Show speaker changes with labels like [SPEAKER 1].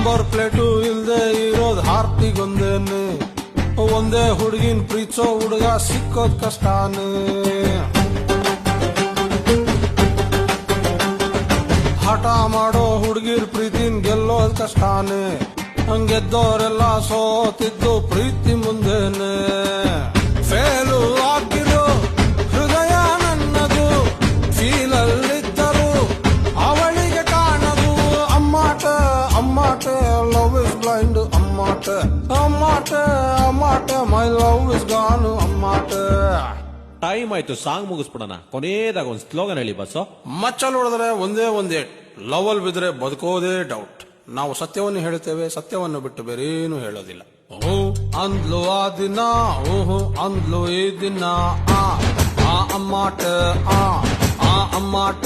[SPEAKER 1] Number plate ಇಲ್ದೆ ಇರೋದ್ ಹಾರ್ಟಿಗೊಂದೇನೆ, ಒಂದೇ ಹುಡುಗಿನ್ ಪ್ರೀಚೋ ಹುಡುಗ ಸಿಕ್ಕೋದ್ ಕಷ್ಟಾನೆ. ಹಠ ಮಾಡೋ ಹುಡುಗಿರ್ ಪ್ರೀತಿನ್ ಗೆಲ್ಲೋದ್ ಕಷ್ಟಾನೆ, ಹಂಗೆದ್ದೋರೆಲ್ಲ ಸೋತಿದ್ದು ಪ್ರೀತಿ ಮುಂದೆನೆ. ಫೇಲು ಆಗಿರೋ ಹೃದಯ ನನ್ನದು, ಫೀಲಲ್ಲಿದ್ದರು ಅವಳಿಗೆ ಕಾಣದು. ಅಮ್ಮಾಟೆ ಅಮ್ಮಾಟೆ ಲವ್ ಇಸ್ ಬ್ಲೈಂಡ್, ಅಮ್ಮಾಟೆ ಅಮ್ಮಾಟೆ ಅಮ್ಮಾಟೆ ಮೈ ಲವ್ ಇಸ್ ಗಾನ್, ಅಮ್ಮಾಟೆ.
[SPEAKER 2] ಟೈಮ್ ಆಯ್ತು, ಸಾಂಗ್ ಮುಗಿಸ್ಬಿಡೋಣ. ಕೊನೆಯದಾಗ ಒಂದು ಸ್ಲೋಗನ್ ಹೇಳಿ ಬಸ್ಸು.
[SPEAKER 1] ಮಚ್ಚಲ್ ಹೊಡೆದ್ರೆ ಒಂದೇ ಒಂದೇ, ಲವಲ್ ಬಿದ್ರೆ ಬದುಕೋದೇ ಡೌಟ್. ನಾವು ಸತ್ಯವನ್ನು ಹೇಳುತ್ತೇವೆ, ಸತ್ಯವನ್ನು ಬಿಟ್ಟು ಬೇರೇನು ಹೇಳೋದಿಲ್ಲ. ಅಂದ್ಲು ಆ ದಿನ, ಅಂದ್ಲು ಈ ದಿನ, ಅಮ್ಮಾಟ ಅಮ್ಮಾಟ